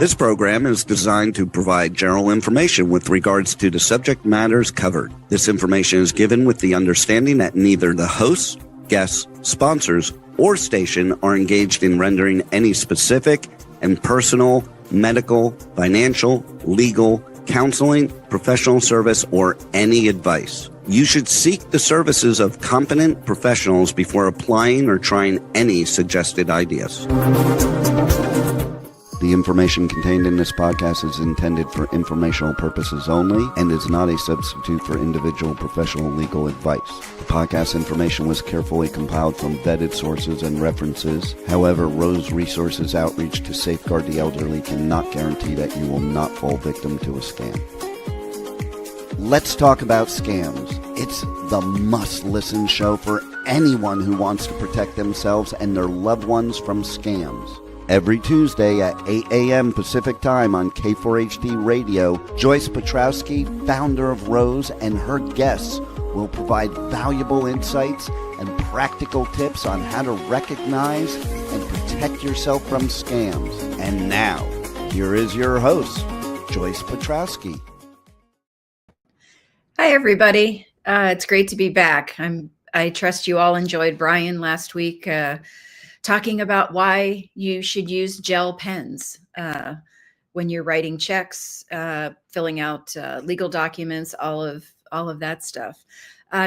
This program is designed to provide general information with regards to the subject matters covered. This information is given with the understanding that neither the hosts, guests, sponsors, or station are engaged in rendering any specific and personal, medical, financial, legal, counseling, professional service, or any advice. You should seek the services of competent professionals before applying or trying any suggested ideas. The information contained in this podcast is intended for informational purposes only and is not a substitute for individual professional legal advice. The podcast information was carefully compiled from vetted sources and references. However, Rose Resources Outreach to Safeguard the Elderly cannot guarantee that you will not fall victim to a scam. Let's talk about scams. It's the must-listen show for anyone who wants to protect themselves and their loved ones from scams. Every Tuesday at 8 a.m. Pacific Time on K4HD Radio, Joyce Petrowski, founder of Rose, and her guests will provide valuable insights and practical tips on how to recognize and protect yourself from scams. And now, here is your host, Joyce Petrowski. Hi, everybody. It's great to be back. I trust you all enjoyed Brian last week talking about why you should use gel pens when you're writing checks, filling out legal documents, all of that stuff.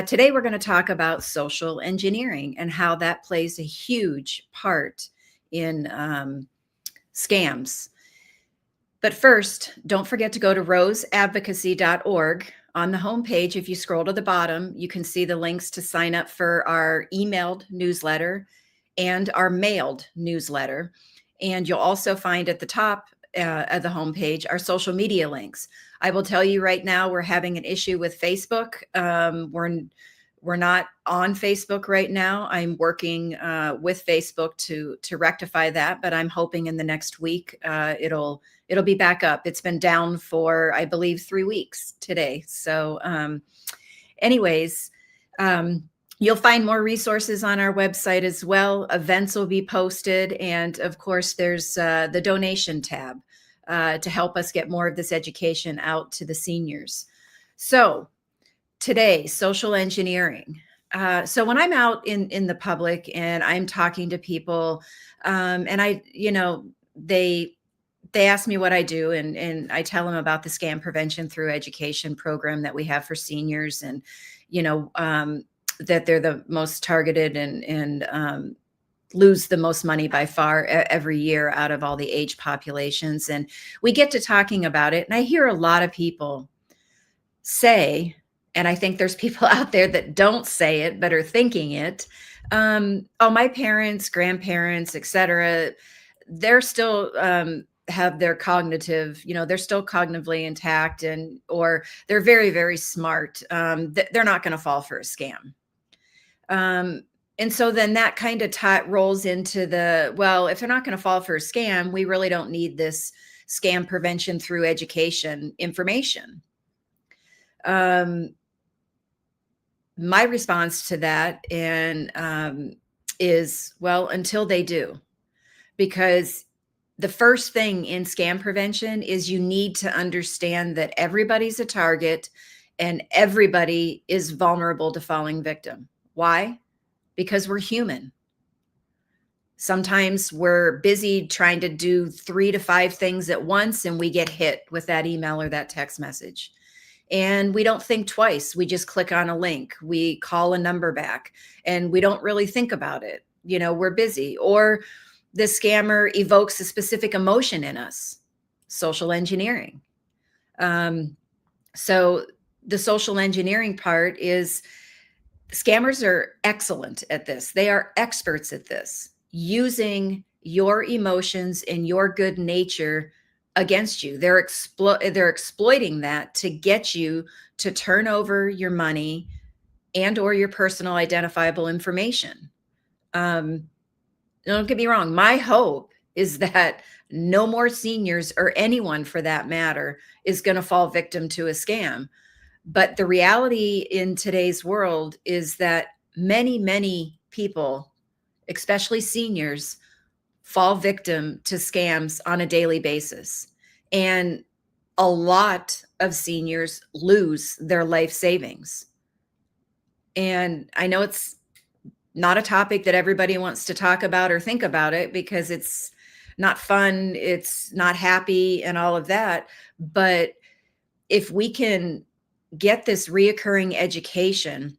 Today, we're going to talk about social engineering and how that plays a huge part in scams. But first, don't forget to go to roseadvocacy.org. On the homepage, if you scroll to the bottom, you can see the links to sign up for our emailed newsletter and our mailed newsletter. And you'll also find at the top of the homepage our social media links. I will tell you right now, we're having an issue with Facebook. We're not on Facebook right now. I'm working with Facebook to rectify that, but I'm hoping in the next week it'll be back up. It's been down for, I believe, 3 weeks today. So anyways, you'll find more resources on our website as well. Events will be posted. And of course, there's the donation tab to help us get more of this education out to the seniors. So today, social engineering. So when I'm out in the public and I'm talking to people and they ask me what I do, and I tell them about the scam prevention through education program that we have for seniors, and that they're the most targeted and lose the most money by far every year out of all the age populations. And we get to talking about it, and I hear a lot of people say, and I think there's people out there that don't say it but are thinking it. Oh, my parents, grandparents, etc. They're still have their cognitive, they're still cognitively intact, or they're very, very smart. They're not going to fall for a scam. And so then that kind of rolls into if they're not going to fall for a scam, we really don't need this scam prevention through education information. My response to that is, until they do, because the first thing in scam prevention is you need to understand that everybody's a target and everybody is vulnerable to falling victim. Why? Because we're human. Sometimes we're busy trying to do 3 to 5 things at once, and we get hit with that email or that text message. And we don't think twice. We just click on a link. We call a number back, and we don't really think about it. We're busy. Or the scammer evokes a specific emotion in us. Social engineering. So the social engineering part is, scammers are excellent at this. They are experts at this, using your emotions and your good nature against you. They're exploiting that to get you to turn over your money and or your personal identifiable information. Don't get me wrong. My hope is that no more seniors, or anyone for that matter, is going to fall victim to a scam. But the reality in today's world is that many, many people, especially seniors, fall victim to scams on a daily basis. And a lot of seniors lose their life savings. And I know it's not a topic that everybody wants to talk about or think about it because it's not fun, it's not happy, and all of that. But if we can get this reoccurring education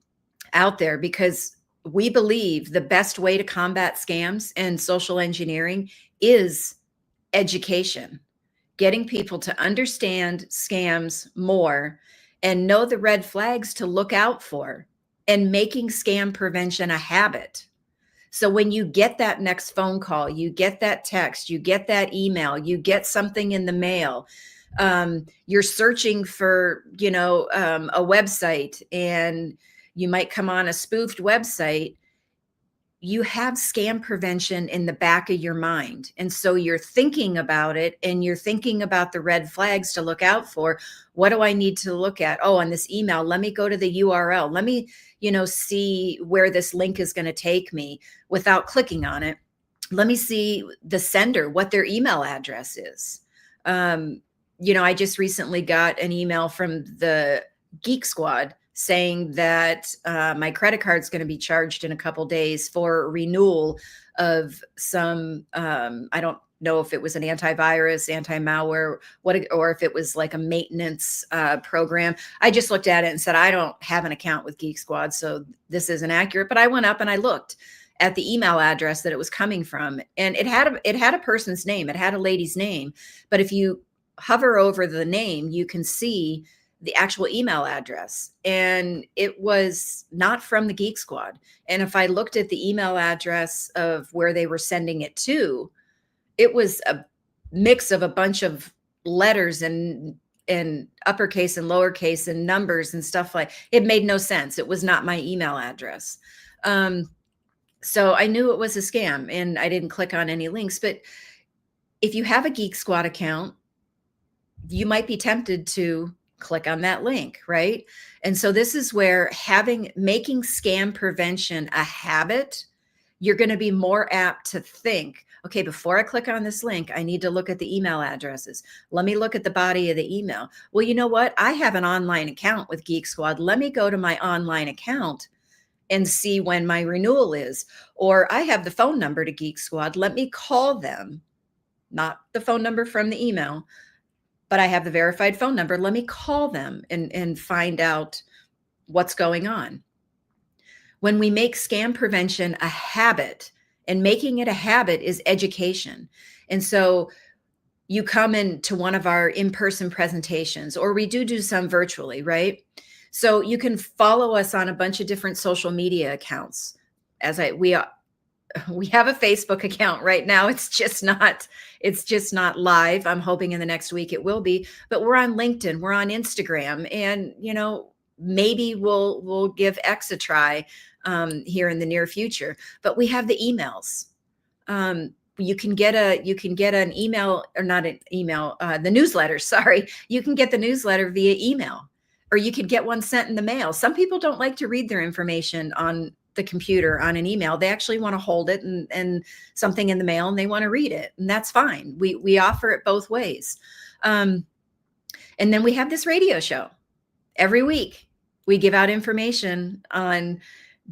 out there, because we believe the best way to combat scams and social engineering is education, getting people to understand scams more and know the red flags to look out for, and making scam prevention a habit. So when you get that next phone call, you get that text, you get that email, you get something in the mail, you're searching for, a website, and you might come on a spoofed website, you have scam prevention in the back of your mind. And so you're thinking about it, and you're thinking about the red flags to look out for. What do I need to look at? Oh, on this email, let me go to the URL. Let me, see where this link is going to take me without clicking on it. Let me see the sender, what their email address is. I just recently got an email from the Geek Squad saying that my credit card is going to be charged in a couple days for renewal of some, I don't know if it was an antivirus, anti-malware, or if it was like a maintenance program. I just looked at it and said, I don't have an account with Geek Squad, so this isn't accurate. But I went up and I looked at the email address that it was coming from, and it had a person's name, it had a lady's name. But if you hover over the name, you can see the actual email address, and it was not from the Geek Squad. And if I looked at the email address of where they were sending it to, it was a mix of a bunch of letters and uppercase and lowercase and numbers and stuff. Like, it made no sense. It was not my email address. So I knew it was a scam, and I didn't click on any links. But if you have a Geek Squad account, you might be tempted to click on that link, right? And so this is where making scam prevention a habit, you're going to be more apt to think, okay, before I click on this link, I need to look at the email addresses. Let me look at the body of the email. Well, you know what? I have an online account with Geek Squad. Let me go to my online account and see when my renewal is. Or I have the phone number to Geek Squad. Let me call them, not the phone number from the email, but I have the verified phone number. Let me call them and find out what's going on. When we make scam prevention a habit, and making it a habit is education. And so you come into one of our in-person presentations, or we do some virtually, right? So you can follow us on a bunch of different social media accounts. We have a Facebook account right now. It's just not live. I'm hoping in the next week it will be, but we're on LinkedIn, we're on Instagram, and maybe we'll give X a try here in the near future. But we have the emails. You can get an email, or not an email, the newsletter. Sorry, you can get the newsletter via email, or you could get one sent in the mail. Some people don't like to read their information on the computer on an email. They actually want to hold it and something in the mail, and they want to read it, and that's fine. We offer it both ways. And then we have this radio show every week. We give out information on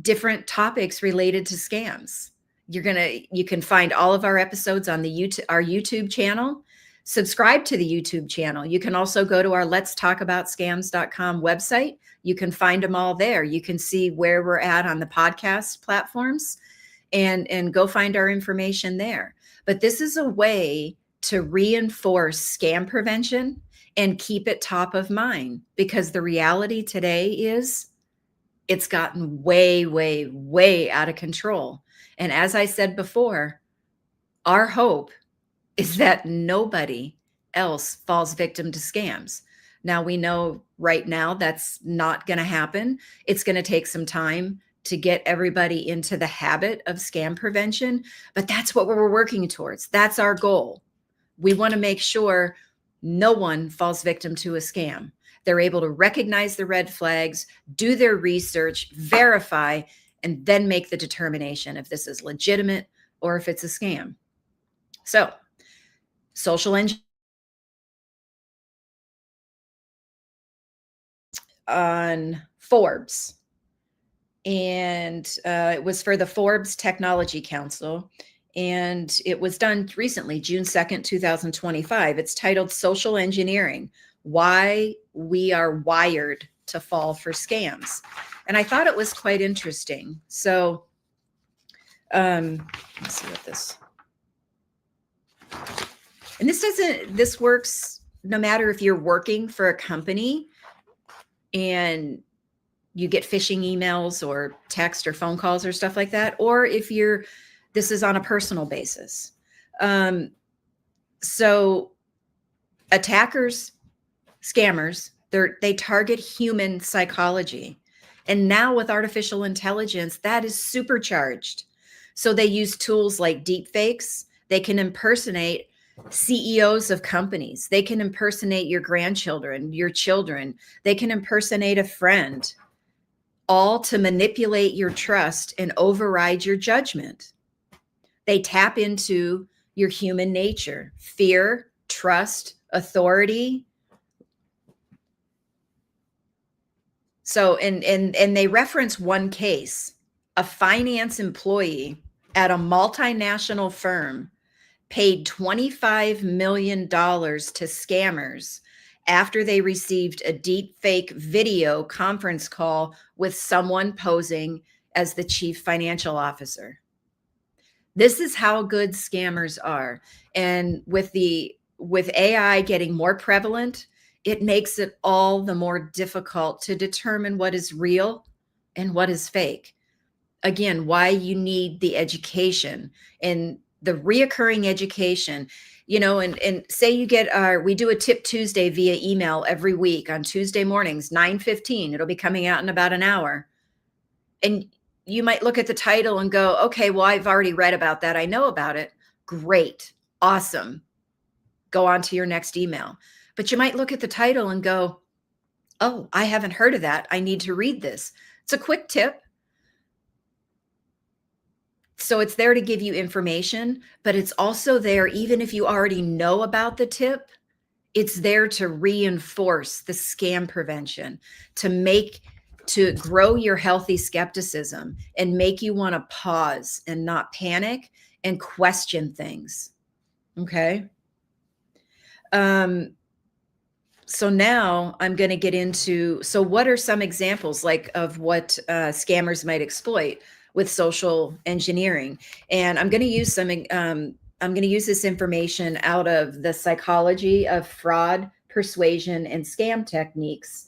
different topics related to scams. You can find all of our episodes on our YouTube channel. Subscribe to the YouTube channel. You can also go to our letstalkaboutscams.com website. You can find them all there. You can see where we're at on the podcast platforms, and go find our information there. But this is a way to reinforce scam prevention and keep it top of mind, because the reality today is it's gotten way, way, way out of control. And as I said before, our hope is that nobody else falls victim to scams. Now, we know right now that's not going to happen. It's going to take some time to get everybody into the habit of scam prevention, but that's what we're working towards. That's our goal. We want to make sure no one falls victim to a scam. They're able to recognize the red flags, do their research, verify, and then make the determination if this is legitimate or if it's a scam. So, social engineering on Forbes, and it was for the Forbes Technology Council. And it was done recently, June 2nd, 2025. It's titled Social Engineering: Why We Are Wired to Fall for Scams. And I thought it was quite interesting. So, let's see what this, and this works no matter if you're working for a company and you get phishing emails or text or phone calls or stuff like that, or if this is on a personal basis. So attackers, scammers, they target human psychology. And now with artificial intelligence, that is supercharged. So they use tools like deepfakes. They can impersonate CEOs of companies. They can impersonate your grandchildren, your children. They can impersonate a friend, all to manipulate your trust and override your judgment. They tap into your human nature: fear, trust, authority. So, and they reference one case: a finance employee at a multinational firm paid $25 million to scammers after they received a deep fake video conference call with someone posing as the chief financial officer. This is how good scammers are. And with AI getting more prevalent, it makes it all the more difficult to determine what is real and what is fake. Again, why you need the education and the reoccurring education. And say you get we do a Tip Tuesday via email every week on Tuesday mornings, 9:15. It'll be coming out in about an hour. And you might look at the title and go, okay, well, I've already read about that. I know about it. Great. Awesome. Go on to your next email. But you might look at the title and go, oh, I haven't heard of that. I need to read this. It's a quick tip. So it's there to give you information, but it's also there, even if you already know about the tip, it's there to reinforce the scam prevention, to grow your healthy skepticism and make you want to pause and not panic and question things. Okay. So now I'm going to get into, so what are some examples of what scammers might exploit with social engineering? And I'm going to use this information out of The Psychology of Fraud, Persuasion, and Scam Techniques,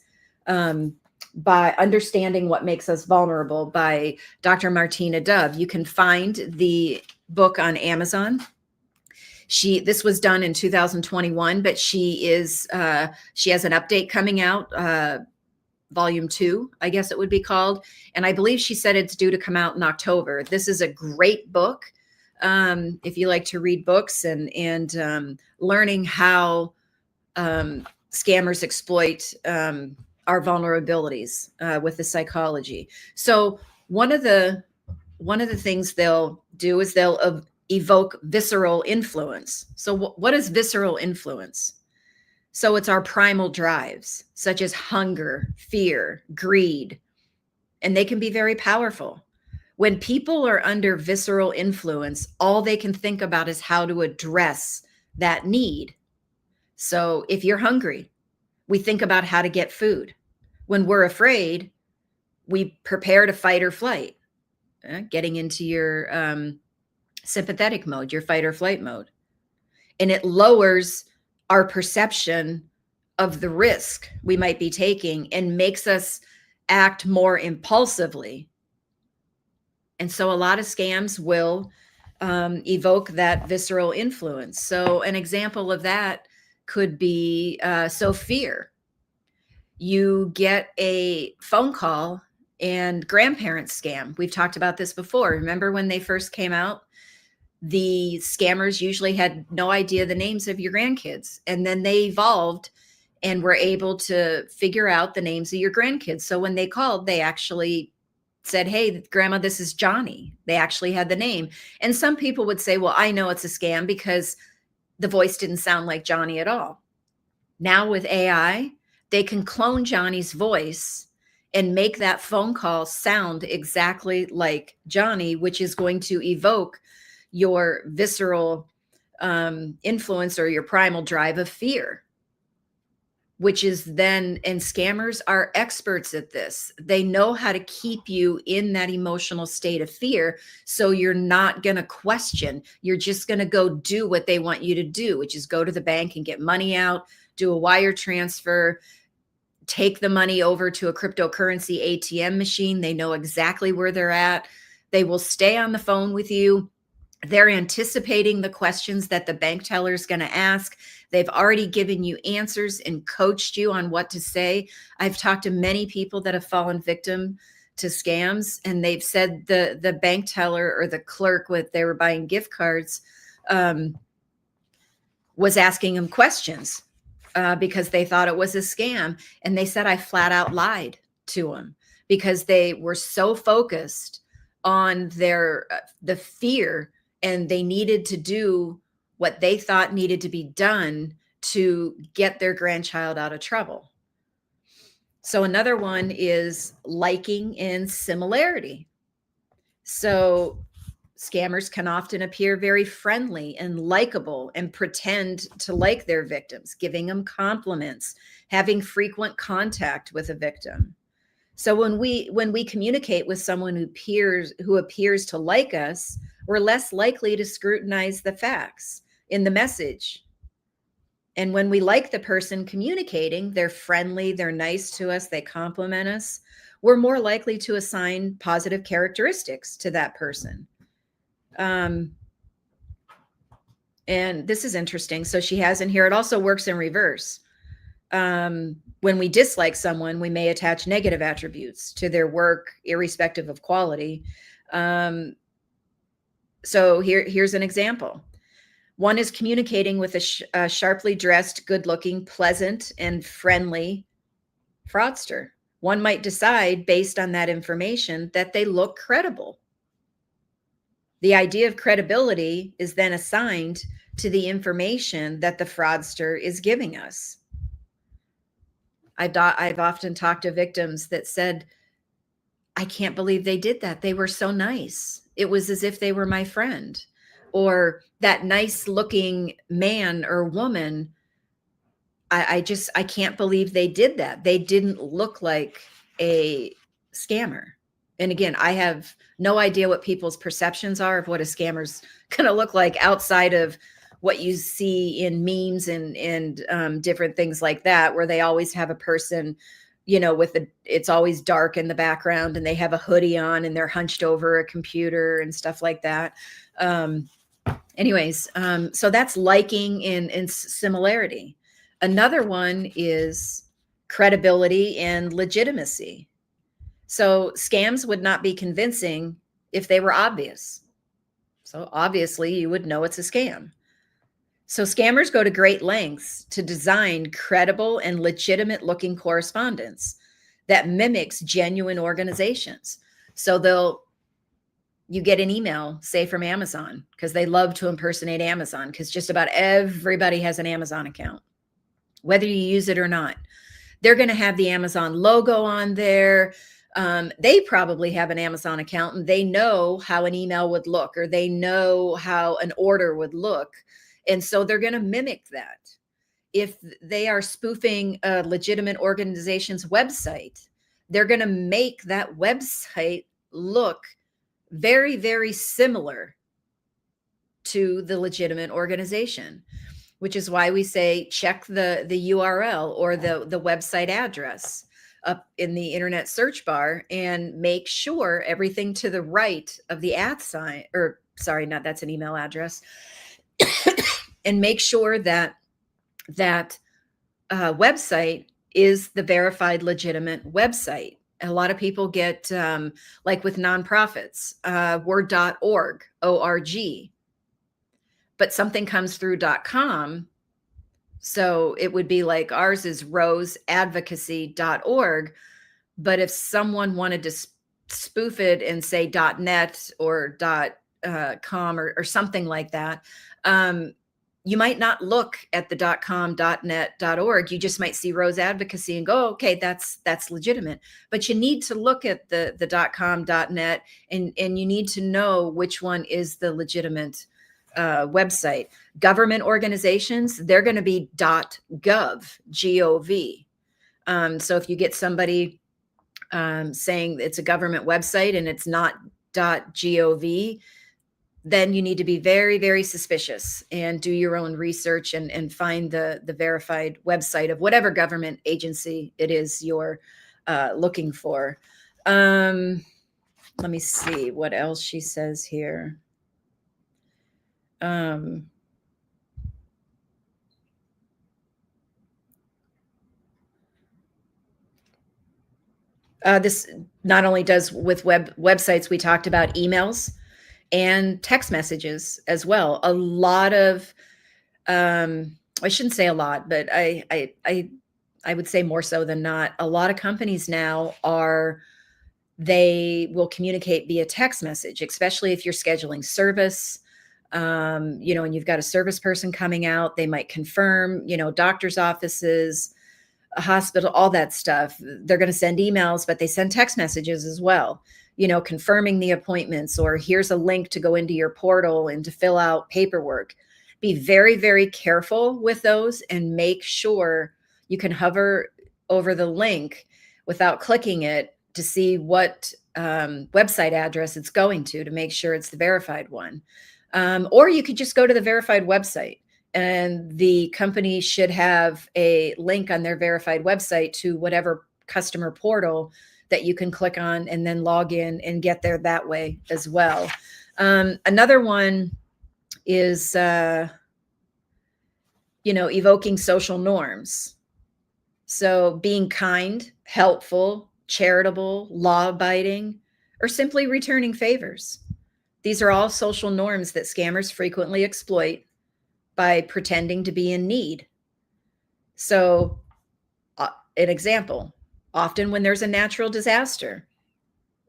by Understanding What Makes Us Vulnerable by Dr. Martina Dove. You can find the book on Amazon. This was done in 2021, but she has an update coming out, volume 2, I guess it would be called. And I believe she said it's due to come out in October. This is a great book. If you like to read books and learning how scammers exploit our vulnerabilities with the psychology. So one of the things they'll do is they'll evoke visceral influence. So what is visceral influence? So it's our primal drives, such as hunger, fear, greed, and they can be very powerful. When people are under visceral influence, all they can think about is how to address that need. So if you're hungry, we think about how to get food. When we're afraid, we prepare to fight or flight, getting into your sympathetic mode, your fight or flight mode. And it lowers our perception of the risk we might be taking and makes us act more impulsively. And so a lot of scams will evoke that visceral influence. So an example of that could be, fear. You get a phone call and grandparents scam. We've talked about this before. Remember when they first came out? The scammers usually had no idea the names of your grandkids. And then they evolved and were able to figure out the names of your grandkids. So when they called, they actually said, hey, grandma, this is Johnny. They actually had the name. And some people would say, well, I know it's a scam because the voice didn't sound like Johnny at all. Now with AI, they can clone Johnny's voice and make that phone call sound exactly like Johnny, which is going to evoke your visceral influence or your primal drive of fear, which is then, and scammers are experts at this. They know how to keep you in that emotional state of fear. So you're not going to question. You're just going to go do what they want you to do, which is go to the bank and get money out, do a wire transfer, take the money over to a cryptocurrency ATM machine. They know exactly where they're at. They will stay on the phone with you. They're anticipating the questions that the bank teller is going to ask. They've already given you answers and coached you on what to say. I've talked to many people that have fallen victim to scams, and they've said the bank teller or the clerk with they were buying gift cards was asking them questions because they thought it was a scam. And they said I flat out lied to them because they were so focused on the fear, and they needed to do what they thought needed to be done to get their grandchild out of trouble. So another one is liking and similarity. So scammers can often appear very friendly and likable and pretend to like their victims, giving them compliments, having frequent contact with a victim. So when we communicate with someone who appears to like us, we're less likely to scrutinize the facts in the message. And when we like the person communicating, they're friendly, they're nice to us, they compliment us, we're more likely to assign positive characteristics to that person. And this is interesting. So she has in here, it also works in reverse. When we dislike someone, we may attach negative attributes to their work, irrespective of quality. So here's an example. One is communicating with a sharply dressed, good-looking, pleasant, and friendly fraudster. One might decide, based on that information, that they look credible. The idea of credibility is then assigned to the information that the fraudster is giving us. I've often talked to victims that said, I can't believe they did that. They were so nice. It was as if they were my friend. Or that nice looking man or woman, I can't believe they did that. They didn't look like a scammer. And again, I have no idea what people's perceptions are of what a scammer's going to look like outside of what you see in memes and different things like that, where they always have a person, it's always dark in the background and they have a hoodie on and they're hunched over a computer and stuff like that. So that's liking and similarity. Another one is credibility and legitimacy. So scams would not be convincing if they were obvious. So obviously you would know it's a scam. So scammers go to great lengths to design credible and legitimate looking correspondence that mimics genuine organizations. So you get an email, say from Amazon, because they love to impersonate Amazon, because just about everybody has an Amazon account, whether you use it or not. They're going to have the Amazon logo on there. They probably have an Amazon account and they know how an email would look, or they know how an order would look. And so they're going to mimic that. If they are spoofing a legitimate organization's website, they're going to make that website look very, very similar to the legitimate organization, which is why we say check the URL or the website address up in the internet search bar and make sure everything to the right of the @ or sorry, not that's an email address, and make sure that website is the verified legitimate website. A lot of people get like with nonprofits, word.org, O-R-G, but something comes through .com. So it would be like ours is roseadvocacy.org. But if someone wanted to spoof it and say .net or .com or something like that, you might not look at the .com, .net, .org. You just might see Rose Advocacy and go, okay, that's legitimate. But you need to look at the .com, .net, and you need to know which one is the legitimate website. Government organizations, they're going to be .gov, G-O-V. So if you get somebody saying it's a government website and it's not .gov, then you need to be very, very suspicious and do your own research and find the verified website of whatever government agency it is you're looking for. Let me see what else she says here. This not only does with websites, we talked about emails and text messages as well. A lot of, I shouldn't say a lot, but I would say more so than not, a lot of companies now they will communicate via text message, especially if you're scheduling service, and you've got a service person coming out. They might confirm, doctor's offices, a hospital, all that stuff. They're going to send emails, but they send text messages as well, confirming the appointments, or here's a link to go into your portal and to fill out paperwork. Be very, very careful with those and make sure you can hover over the link without clicking it to see what website address it's going to make sure it's the verified one. Or you could just go to the verified website, and the company should have a link on their verified website to whatever customer portal that you can click on and then log in and get there that way as well. Another one is, evoking social norms. So being kind, helpful, charitable, law-abiding, or simply returning favors. These are all social norms that scammers frequently exploit by pretending to be in need. So, an example, often when there's a natural disaster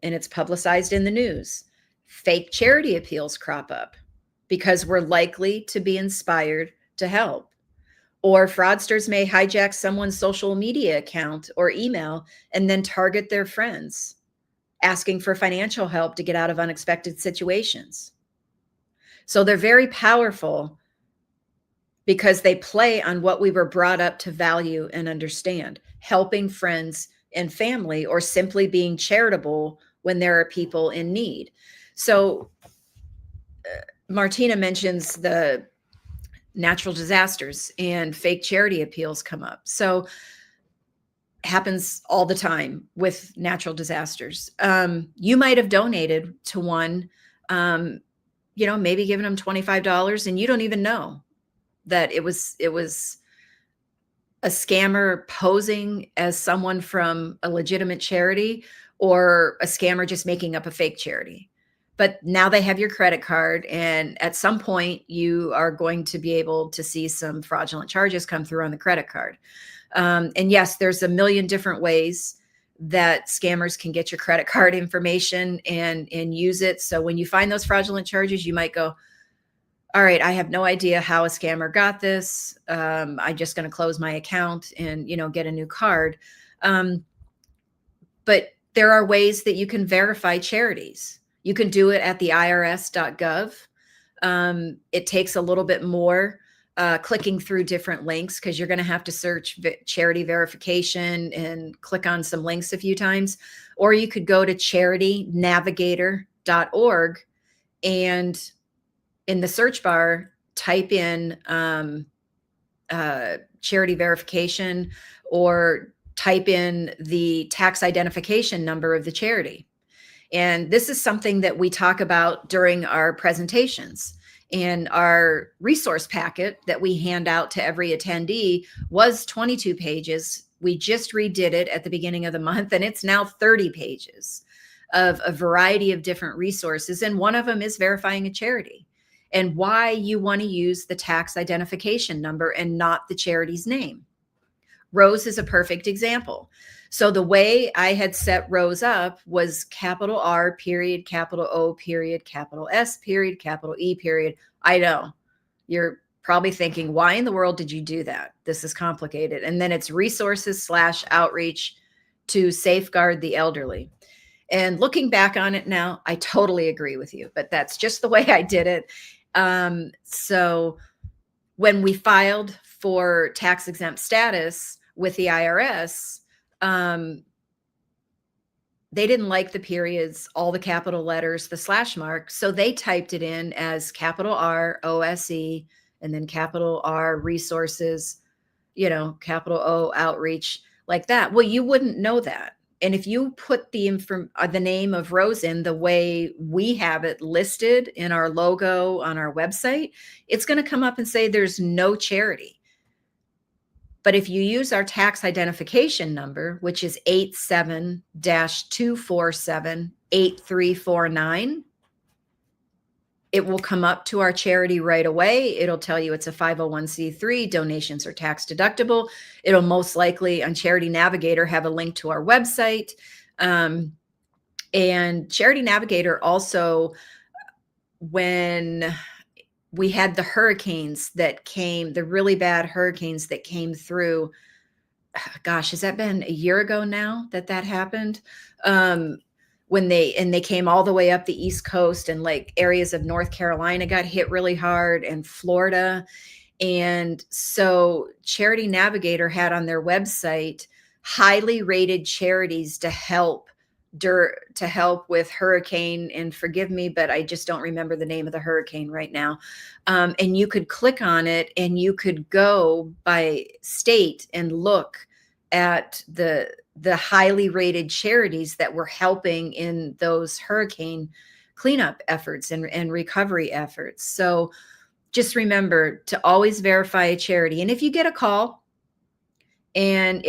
and it's publicized in the news, fake charity appeals crop up because we're likely to be inspired to help. Or fraudsters may hijack someone's social media account or email and then target their friends, asking for financial help to get out of unexpected situations. So they're very powerful because they play on what we were brought up to value and understand: helping friends and family, or simply being charitable when there are people in need. So Martina mentions the natural disasters and fake charity appeals come up. So happens all the time with natural disasters. You might have donated to one, maybe giving them $25, and you don't even know that it was a scammer posing as someone from a legitimate charity, or a scammer just making up a fake charity. But now they have your credit card, and at some point you are going to be able to see some fraudulent charges come through on the credit card. And yes, there's a million different ways that scammers can get your credit card information and use it. So when you find those fraudulent charges, you might go, all right, I have no idea how a scammer got this. I'm just going to close my account and, get a new card. But there are ways that you can verify charities. You can do it at the irs.gov. It takes a little bit more clicking through different links, because you're going to have to search charity verification and click on some links a few times. Or you could go to charitynavigator.org and in the search bar, type in charity verification, or type in the tax identification number of the charity. And this is something that we talk about during our presentations. And our resource packet that we hand out to every attendee was 22 pages. We just redid it at the beginning of the month, and it's now 30 pages of a variety of different resources. And one of them is verifying a charity, and why you want to use the tax identification number and not the charity's name. Rose is a perfect example. So the way I had set Rose up was capital R period, capital O period, capital S period, capital E period. I know you're probably thinking, why in the world did you do that? This is complicated. And then it's resources / outreach to safeguard the elderly. And looking back on it now, I totally agree with you, but that's just the way I did it. So when we filed for tax exempt status with the IRS, they didn't like the periods, all the capital letters, the slash mark. So they typed it in as capital R OSE and then capital R resources, capital O outreach, like that. Well, you wouldn't know that. And if you put the name of Rose in the way we have it listed in our logo on our website, it's going to come up and say there's no charity. But if you use our tax identification number, which is 87-247-8349, it will come up to our charity right away. It'll tell you it's a 501c3, donations are tax deductible. It'll most likely on Charity Navigator have a link to our website. And Charity Navigator also, when we had the hurricanes that came, the really bad hurricanes that came through, gosh, has that been a year ago now that happened? When they came all the way up the East Coast, and like areas of North Carolina got hit really hard, and Florida. And so Charity Navigator had on their website highly rated charities to help with hurricane, and forgive me, but I just don't remember the name of the hurricane right now. And you could click on it and you could go by state and look at the highly rated charities that were helping in those hurricane cleanup efforts and recovery efforts. So just remember to always verify a charity. And if you get a call and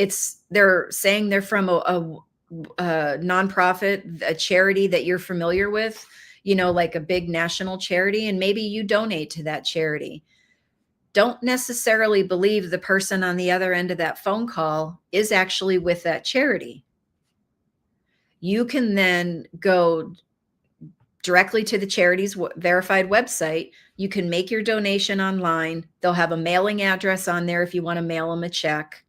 they're saying they're from a nonprofit, a charity that you're familiar with, like a big national charity, and maybe you donate to that charity, don't necessarily believe the person on the other end of that phone call is actually with that charity. You can then go directly to the charity's verified website. You can make your donation online. They'll have a mailing address on there if you want to mail them a check.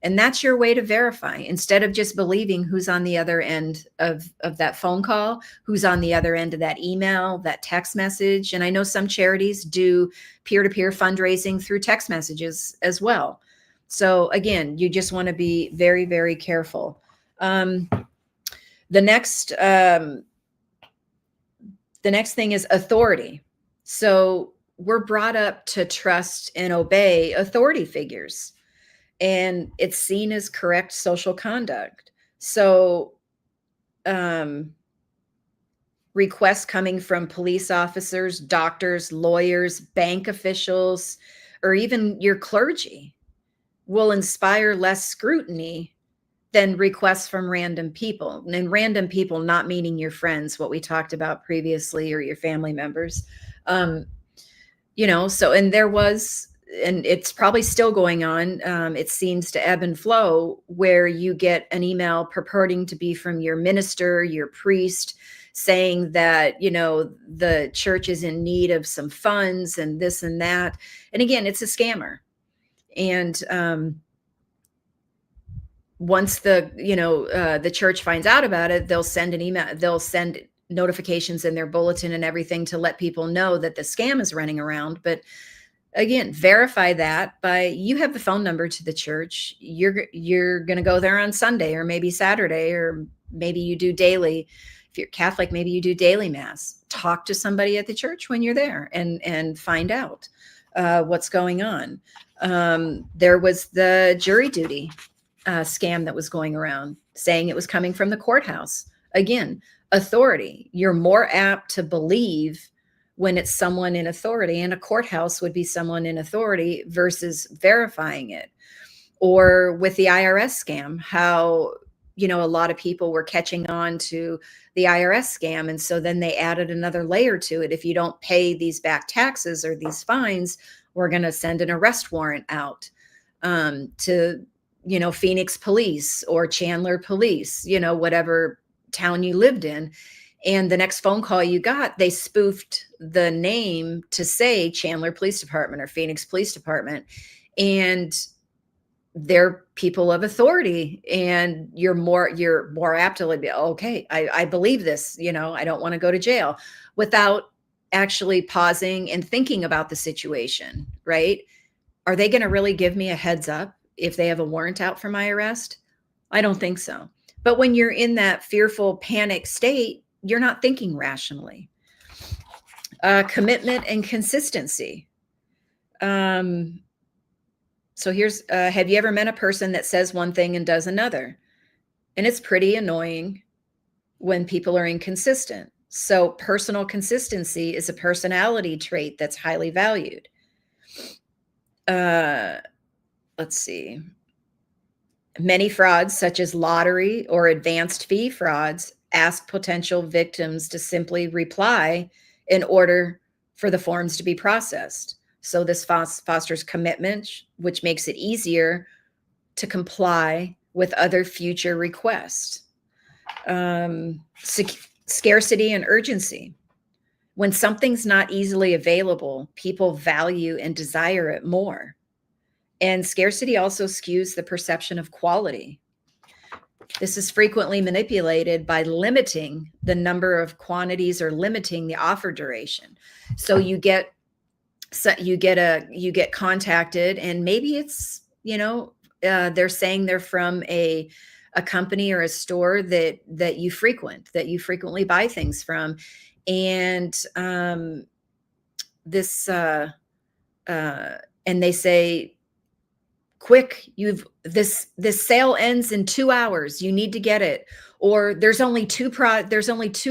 And that's your way to verify, instead of just believing who's on the other end of that phone call, who's on the other end of that email, that text message. And I know some charities do peer-to-peer fundraising through text messages as well. So again, you just want to be very, very careful. The next thing is authority. So we're brought up to trust and obey authority figures, and it's seen as correct social conduct. So requests coming from police officers, doctors, lawyers, bank officials, or even your clergy will inspire less scrutiny than requests from random people. And random people not meaning your friends, what we talked about previously, or your family members. So, and there was, and it's probably still going on, it seems to ebb and flow, where you get an email purporting to be from your minister, your priest, saying that, the church is in need of some funds and this and that. And again, it's a scammer. And once the church finds out about it, they'll send an email, they'll send notifications in their bulletin and everything to let people know that the scam is running around. But again, verify that by, you have the phone number to the church. You're going to go there on Sunday or maybe Saturday, or maybe you do daily. If you're Catholic, maybe you do daily mass. Talk to somebody at the church when you're there and find out what's going on. There was the jury duty scam that was going around, saying it was coming from the courthouse. Again, authority. You're more apt to believe when it's someone in authority, and a courthouse would be someone in authority, versus verifying it. Or with the IRS scam, how, a lot of people were catching on to the IRS scam. And so then they added another layer to it. If you don't pay these back taxes or these fines, we're going to send an arrest warrant out to, Phoenix police or Chandler police, whatever town you lived in. And the next phone call you got, they spoofed the name to say Chandler Police Department or Phoenix Police Department. And they're people of authority, and you're more apt to be, okay, I believe this, I don't want to go to jail, without actually pausing and thinking about the situation, right? Are they going to really give me a heads up if they have a warrant out for my arrest? I don't think so. But when you're in that fearful panic state, you're not thinking rationally. Commitment and consistency. So here's, have you ever met a person that says one thing and does another? And it's pretty annoying when people are inconsistent. So personal consistency is a personality trait that's highly valued. Let's see. Many frauds, such as lottery or advanced fee frauds, ask potential victims to simply reply in order for the forms to be processed. So this fosters commitment, which makes it easier to comply with other future requests. Scarcity and urgency. When something's not easily available, people value and desire it more. And scarcity also skews the perception of quality. This is frequently manipulated by limiting the number of quantities or limiting the offer duration. So you get contacted, and maybe it's, they're saying they're from a company or a store that you frequently buy things from. And and they say, quick, this sale ends in 2 hours, you need to get it, or there's only two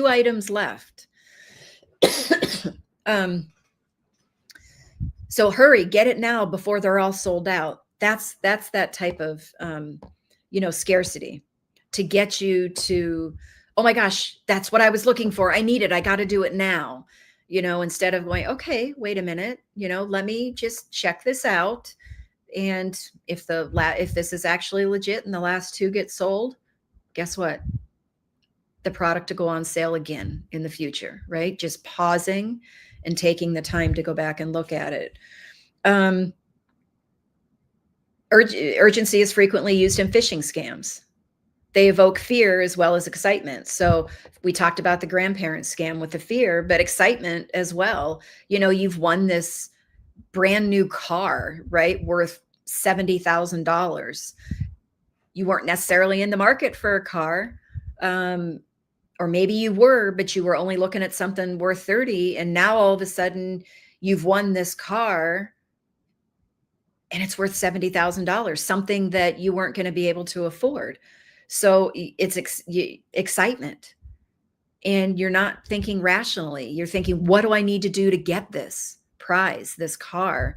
items left. So hurry, get it now before they're all sold out. That's that type of scarcity, to get you to, oh my gosh, that's what I was looking for, I need it, I got to do it now, instead of going, okay, wait a minute, let me just check this out. And if this is actually legit and the last 2 get sold, guess what? The product to go on sale again in the future, right? Just pausing and taking the time to go back and look at it. Urgency is frequently used in phishing scams. They evoke fear as well as excitement. So we talked about the grandparent scam with the fear, but excitement as well. You've won this brand new car, right, worth $70,000. You weren't necessarily in the market for a car, or maybe you were, but you were only looking at something worth 30, and now all of a sudden you've won this car and it's worth $70,000, something that you weren't going to be able to afford. So it's excitement, and you're not thinking rationally. You're thinking, what do I need to do to get this prize, this car?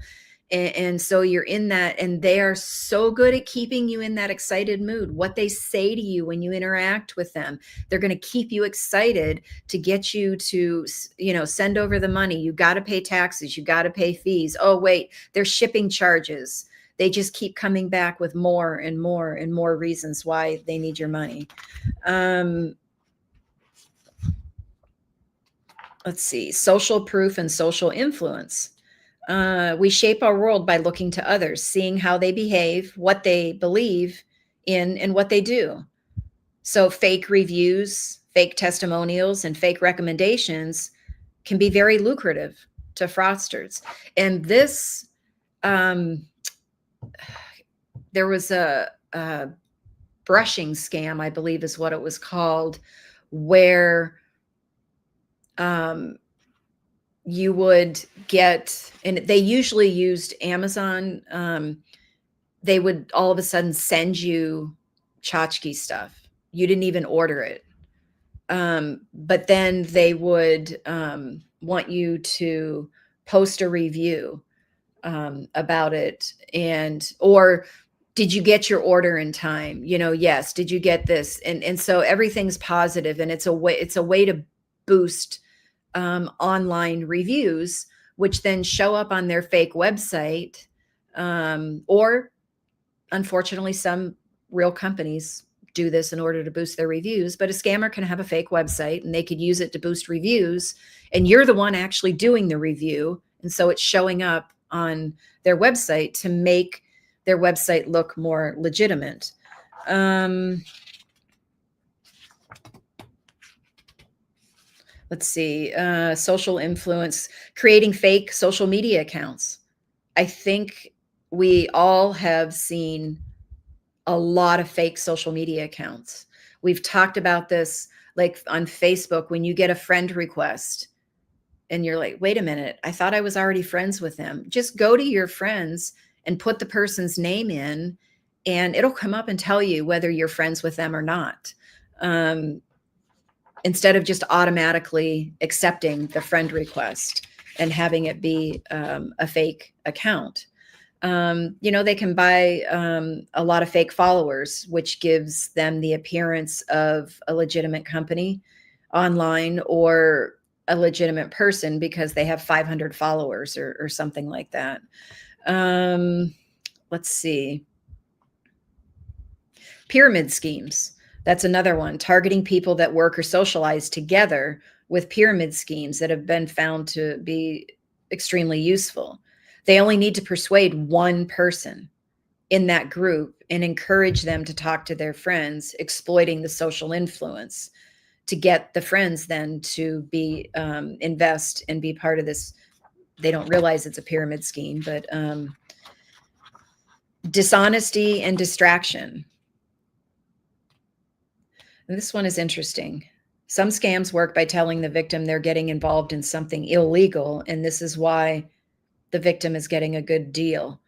And so you're in that, and they are so good at keeping you in that excited mood. What they say to you when you interact with them, they're going to keep you excited to get you to, send over the money. You got to pay taxes. You got to pay fees. Oh, wait, there's shipping charges. They just keep coming back with more and more and more reasons why they need your money. Let's see, social proof and social influence. We shape our world by looking to others, seeing how they behave, what they believe in, and what they do. So fake reviews, fake testimonials, and fake recommendations can be very lucrative to fraudsters. And this, there was a brushing scam, I believe is what it was called, where you would get, and they usually used Amazon. They would all of a sudden send you tchotchke stuff. You didn't even order it. But then they would want you to post a review about it, or did you get your order in time? Yes. Did you get this? And so everything's positive, and it's a way to boost online reviews, which then show up on their fake website, or unfortunately, some real companies do this in order to boost their reviews, but a scammer can have a fake website and they could use it to boost reviews. And you're the one actually doing the review. And so it's showing up on their website to make their website look more legitimate. Let's see, social influence, creating fake social media accounts. I think we all have seen a lot of fake social media accounts. We've talked about this like on Facebook when you get a friend request and you're like, wait a minute, I thought I was already friends with them. Just go to your friends and put the person's name in, and it'll come up and tell you whether you're friends with them or not. Instead of just automatically accepting the friend request and having it be a fake account. They can buy a lot of fake followers, which gives them the appearance of a legitimate company online or a legitimate person because they have 500 followers or something like that. Let's see. Pyramid schemes. That's another one, targeting people that work or socialize together with pyramid schemes that have been found to be extremely useful. They only need to persuade one person in that group and encourage them to talk to their friends, exploiting the social influence to get the friends then to be invest and be part of this. They don't realize it's a pyramid scheme, but dishonesty and distraction. And this one is interesting. Some scams work by telling the victim they're getting involved in something illegal, and this is why the victim is getting a good deal.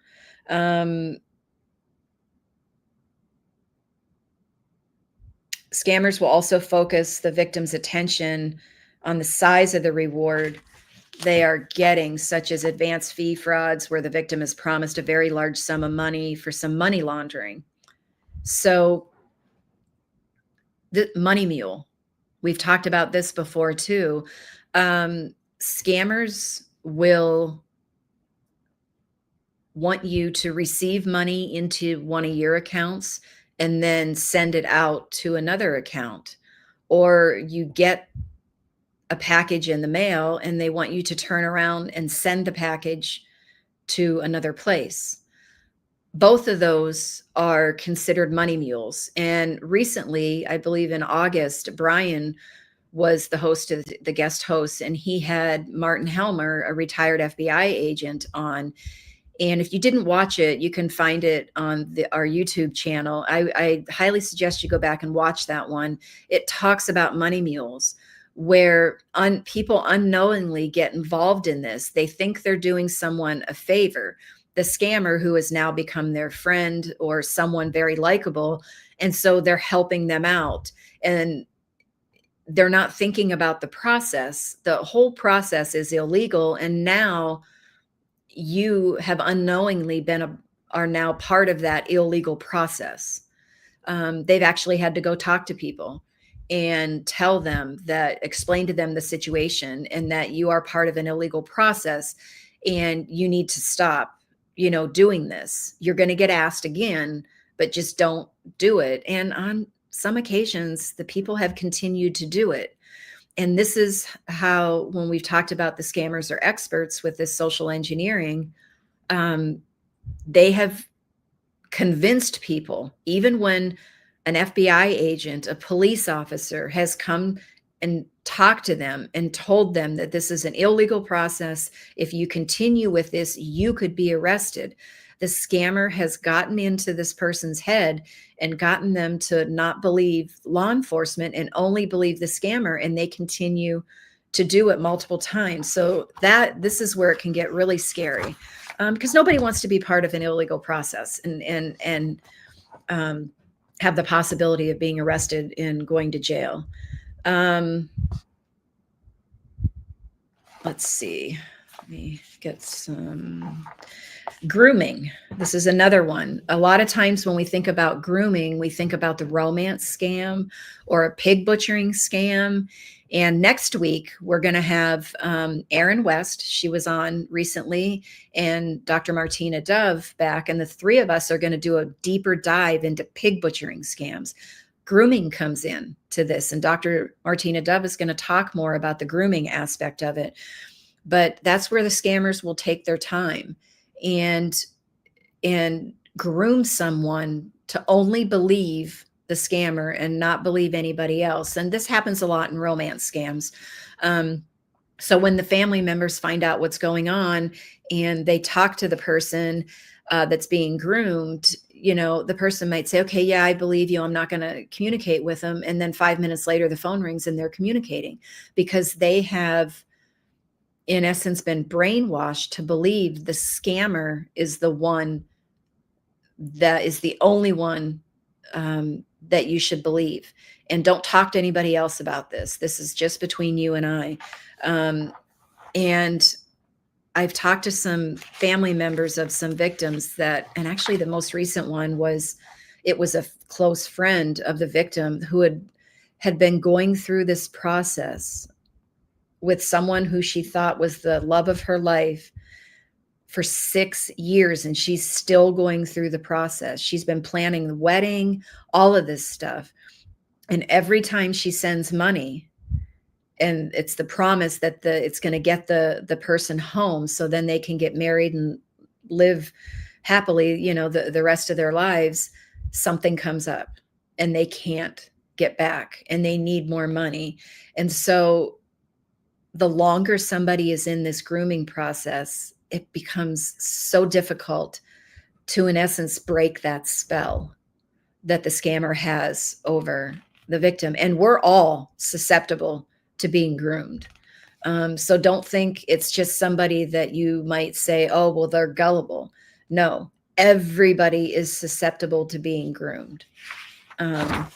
Scammers will also focus the victim's attention on the size of the reward they are getting, such as advance fee frauds, where the victim is promised a very large sum of money for some money laundering. So the money mule, we've talked about this before too. Scammers will want you to receive money into one of your accounts and then send it out to another account. Or you get a package in the mail and they want you to turn around and send the package to another place. Both of those are considered money mules. And recently, I believe in August, Brian was the host of the guest host, and he had Martin Helmer, a retired FBI agent, on. And if you didn't watch it, you can find it on our YouTube channel. I highly suggest you go back and watch that one. It talks about money mules, where people unknowingly get involved in this. They think they're doing someone a favor, the scammer who has now become their friend or someone very likable. And so they're helping them out. And they're not thinking about the process. The whole process is illegal. And now you have unknowingly are now part of that illegal process. They've actually had to go talk to people and tell them explain to them the situation and that you are part of an illegal process and you need to stop, doing this. You're going to get asked again, but just don't do it. And on some occasions, the people have continued to do it. And this is how, when we've talked about the scammers are experts with this social engineering, they have convinced people, even when an FBI agent, a police officer has come and talked to them and told them that this is an illegal process. If you continue with this, you could be arrested. The scammer has gotten into this person's head and gotten them to not believe law enforcement and only believe the scammer, and they continue to do it multiple times. So this is where it can get really scary, because nobody wants to be part of an illegal process and have the possibility of being arrested and going to jail. Let's see. Let me get some. Grooming. This is another one. A lot of times when we think about grooming, we think about the romance scam or a pig butchering scam. And next week, we're going to have Erin West. She was on recently, and Dr. Martina Dove back. And the three of us are going to do a deeper dive into pig butchering scams. Grooming comes in to this, and Dr. Martina Dove is going to talk more about the grooming aspect of it. But that's where the scammers will take their time and groom someone to only believe the scammer and not believe anybody else. And this happens a lot in romance scams. So when the family members find out what's going on and they talk to the person that's being groomed, the person might say, okay, yeah, I believe you. I'm not going to communicate with them. And then 5 minutes later, the phone rings and they're communicating because they have, in essence, been brainwashed to believe the scammer is the one that is the only one that you should believe. And don't talk to anybody else about this. This is just between you and I. And I've talked to some family members of some victims and actually the most recent one was a close friend of the victim who had been going through this process with someone who she thought was the love of her life for 6 years, and she's still going through the process. She's been planning the wedding, all of this stuff. And every time she sends money, and it's the promise that it's going to get the person home so then they can get married and live happily, the rest of their lives, something comes up and they can't get back and they need more money. And so the longer somebody is in this grooming process, it becomes so difficult to, in essence, break that spell that the scammer has over the victim. And we're all susceptible to being groomed. So don't think it's just somebody that you might say, oh, well, they're gullible. No, everybody is susceptible to being groomed. All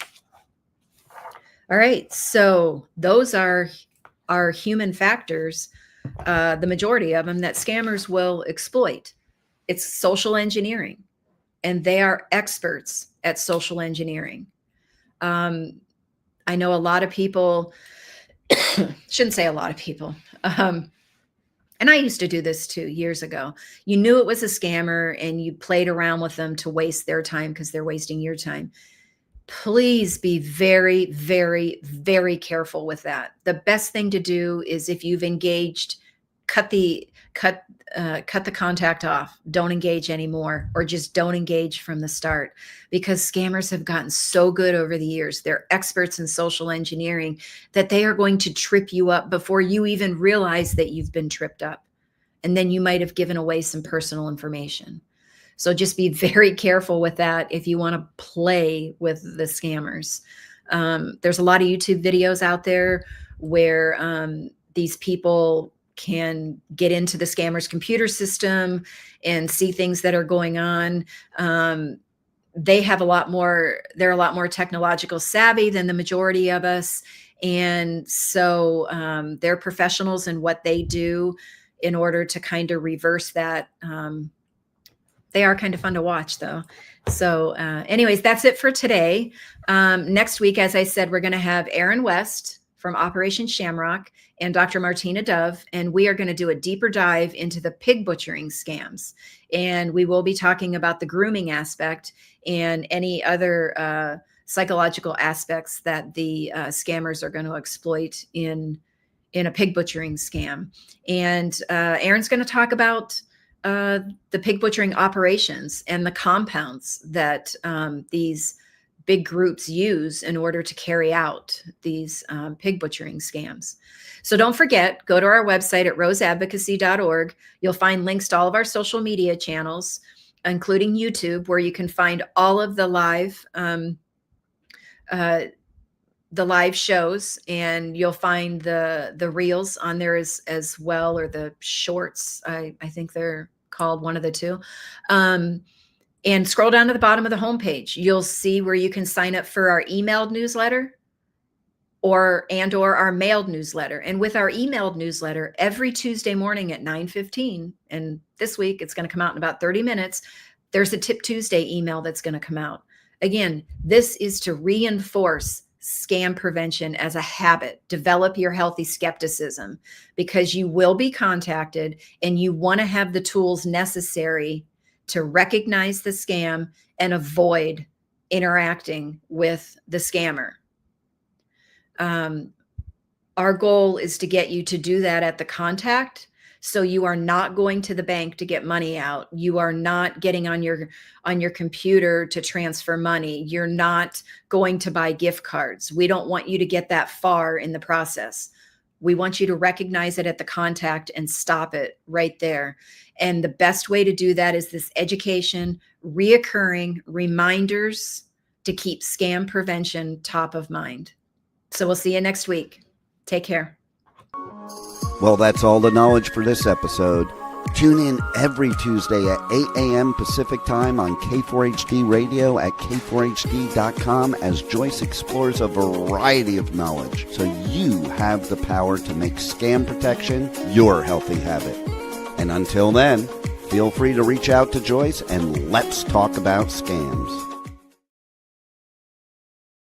right. So those are human factors, the majority of them that scammers will exploit. It's social engineering, and they are experts at social engineering. I know a lot of people, shouldn't say a lot of people, and I used to do this too years ago. You knew it was a scammer and you played around with them to waste their time because they're wasting your time. Please be very, very, very careful with that. The best thing to do is if you've engaged, cut the contact off. Don't engage anymore, or just don't engage from the start, because scammers have gotten so good over the years. They're experts in social engineering that they are going to trip you up before you even realize that you've been tripped up. And then you might have given away some personal information. So just be very careful with that if you want to play with the scammers. There's a lot of YouTube videos out there where these people can get into the scammer's computer system and see things that are going on. They're a lot more technological savvy than the majority of us. And so they're professionals in what they do in order to kind of reverse that. They are kind of fun to watch, though. So anyways, that's it for today. Next week, as I said, we're going to have Erin West from Operation Shamrock and Dr. Martina Dove, and we are going to do a deeper dive into the pig butchering scams. And we will be talking about the grooming aspect and any other psychological aspects that the scammers are going to exploit in a pig butchering scam. And Erin's going to talk about the pig butchering operations and the compounds that these big groups use in order to carry out these pig butchering scams. So don't forget, go to our website at roseadvocacy.org. You'll find links to all of our social media channels, including YouTube, where you can find all of the live shows, and you'll find the reels on there as well, or the shorts. I think they're called, one of the two. And scroll down to the bottom of the homepage. You'll see where you can sign up for our emailed newsletter or our mailed newsletter. And with our emailed newsletter, every Tuesday morning at 9:15, and this week it's going to come out in about 30 minutes, there's a Tip Tuesday email that's going to come out. Again, this is to reinforce scam prevention as a habit. Develop your healthy skepticism, because you will be contacted and you want to have the tools necessary to recognize the scam and avoid interacting with the scammer. Our goal is to get you to do that at the contact. So you are not going to the bank to get money out. You are not getting on your computer to transfer money. You're not going to buy gift cards. We don't want you to get that far in the process. We want you to recognize it at the contact and stop it right there. And the best way to do that is this education, reoccurring reminders to keep scam prevention top of mind. So we'll see you next week. Take care. Well, that's all the knowledge for this episode. Tune in every Tuesday at 8 a.m. Pacific Time on K4HD Radio at k4hd.com as Joyce explores a variety of knowledge so you have the power to make scam protection your healthy habit. And until then, feel free to reach out to Joyce and let's talk about scams.